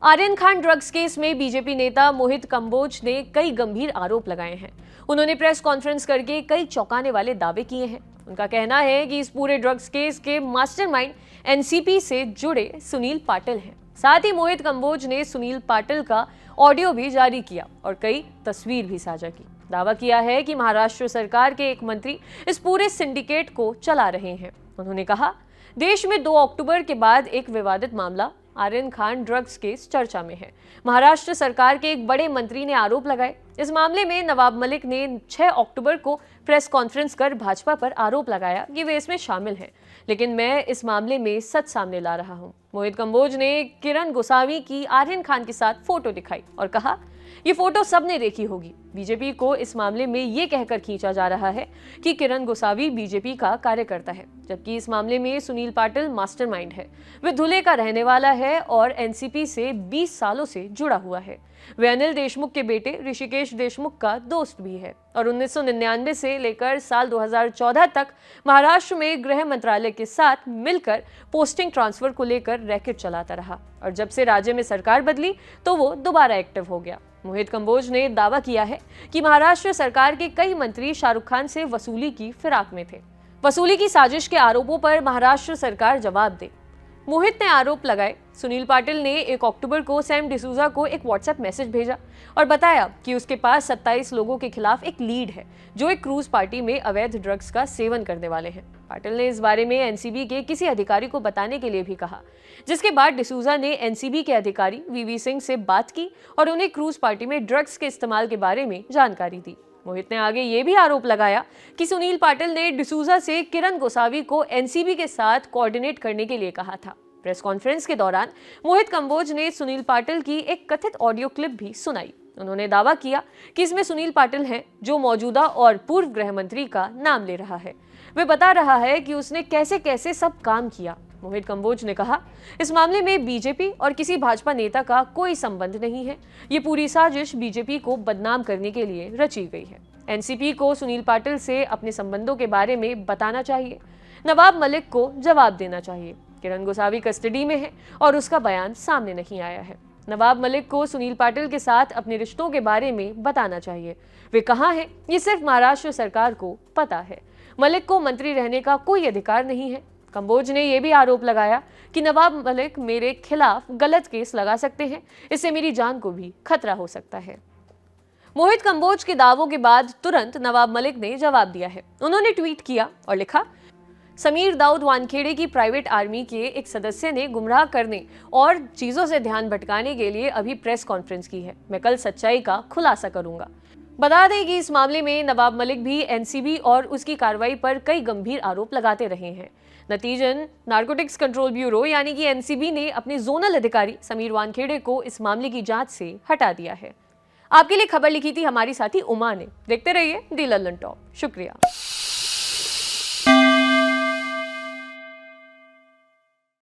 Aryan Khan drugs case में BJP नेता मोहित कंबोज ने कई गंभीर आरोप लगाए हैं। उन्होंने प्रेस कॉन्फ्रेंस करके कई चौंकाने वाले दावे किए हैं। उनका कहना है कि इस पूरे ड्रग्स केस के मास्टरमाइंड एनसीपी से जुड़े सुनील पाटिल हैं। साथ ही मोहित कंबोज ने सुनील पाटिल का ऑडियो भी जारी किया और कई तस्वीर भी साझा की। दावा किया है कि महाराष्ट्र सरकार के एक मंत्री इस पूरे सिंडिकेट को चला रहे हैं। उन्होंने कहा, देश में 2 अक्टूबर के बाद एक विवादित मामला आर्यन खान ड्रग्स केस चर्चा में है। महाराष्ट्र सरकार के एक बड़े मंत्री ने आरोप लगाए। इस मामले में नवाब मलिक ने 6 अक्टूबर को प्रेस कॉन्फ्रेंस कर भाजपा पर आरोप लगाया कि वे इसमें शामिल हैं, लेकिन मैं इस मामले में सच सामने ला रहा हूं। मोहित कंबोज ने किरण गोसावी की आर्यन खान के साथ फोटो दिखाई और कहा, ये फोटो सबने देखी होगी। बीजेपी को इस मामले में ये कहकर खींचा जा रहा है कि किरण गोसावी बीजेपी का कार्यकर्ता है, जबकि इस मामले में सुनील पाटिल मास्टरमाइंड है। वे धुले का रहने वाला है और एनसीपी से 20 सालों से जुड़ा हुआ है। वे अनिल देशमुख के बेटे ऋषिकेश देशमुख का दोस्त भी है और 1999 से लेकर साल 2014 तक महाराष्ट्र में गृह मंत्रालय के साथ मिलकर पोस्टिंग ट्रांसफर को लेकर रैकेट चलाता रहा और जब से राज्य में सरकार बदली तो वो दोबारा एक्टिव हो गया। मोहित कंबोज ने दावा किया है कि महाराष्ट्र सरकार के कई मंत्री शाहरुख खान से वसूली की फिराक में थे। वसूली की साजिश के आरोपों पर महाराष्ट्र सरकार जवाब दे। मोहित ने आरोप लगाए, सुनील पाटिल ने 1 अक्टूबर को सैम डिसूजा को एक व्हाट्सएप मैसेज भेजा और बताया कि उसके पास 27 लोगों के खिलाफ एक लीड है जो एक क्रूज पार्टी में अवैध ड्रग्स का सेवन करने वाले हैं। पाटिल ने इस बारे में एनसीबी के किसी अधिकारी को बताने के लिए भी कहा, जिसके बाद डिसूजा ने एनसीबी के अधिकारी वीवी सिंह से बात की और उन्हें क्रूज पार्टी में ड्रग्स के इस्तेमाल के बारे में जानकारी दी। मोहित ने आगे ये भी आरोप लगाया कि सुनील पाटिल ने डिसूजा से किरण गोसावी को एनसीबी के साथ कोऑर्डिनेट करने के लिए कहा था। प्रेस कॉन्फ्रेंस के दौरान मोहित कंबोज ने सुनील पाटिल की एक कथित ऑडियो क्लिप भी सुनाई। उन्होंने दावा किया कि इसमें सुनील पाटिल हैं जो मौजूदा और पूर्व गृह मंत्री का नाम ले रहा है। वे बता रहा है कि उसने कैसे कैसे सब काम किया। मोहित कंबोज ने कहा, इस मामले में बीजेपी और किसी भाजपा नेता का कोई संबंध नहीं है। ये पूरी साजिश बीजेपी को बदनाम करने के लिए रची गई है। एनसीपी को सुनील पाटिल से अपने संबंधों के बारे में बताना चाहिए। नवाब मलिक को जवाब देना चाहिए। किरण गोसावी कस्टडी में है और उसका बयान सामने नहीं आया है। नवाब मलिक को सुनील पाटिल के साथ अपने रिश्तों के बारे में बताना चाहिए। वे कहाँ हैं, ये सिर्फ महाराष्ट्र सरकार को पता है। मलिक को मंत्री रहने का कोई अधिकार नहीं है। कंबोज ने यह भी आरोप लगाया कि नवाब मलिक मेरे खिलाफ गलत केस लगा सकते हैं, इससे मेरी जान को भी खतरा हो सकता है। मोहित कंबोज के दावों के बाद तुरंत नवाब मलिक ने जवाब दिया है। उन्होंने ट्वीट किया और लिखा, समीर दाऊद वानखेड़े की प्राइवेट आर्मी के एक सदस्य ने गुमराह करने और चीजों से ध्यान भटकाने के लिए अभी प्रेस कॉन्फ्रेंस की है। मैं कल सच्चाई का खुलासा करूंगा। बता दें कि इस मामले में नवाब मलिक भी एनसीबी और उसकी कार्रवाई पर कई गंभीर आरोप लगाते रहे हैं। नतीजन नारकोटिक्स कंट्रोल ब्यूरो यानी कि एनसीबी ने अपने जोनल अधिकारी समीर वानखेड़े को इस मामले की जांच से हटा दिया है। आपके लिए खबर लिखी थी हमारी साथी उमा ने। देखते रहिए दी लल्लन टॉप। शुक्रिया।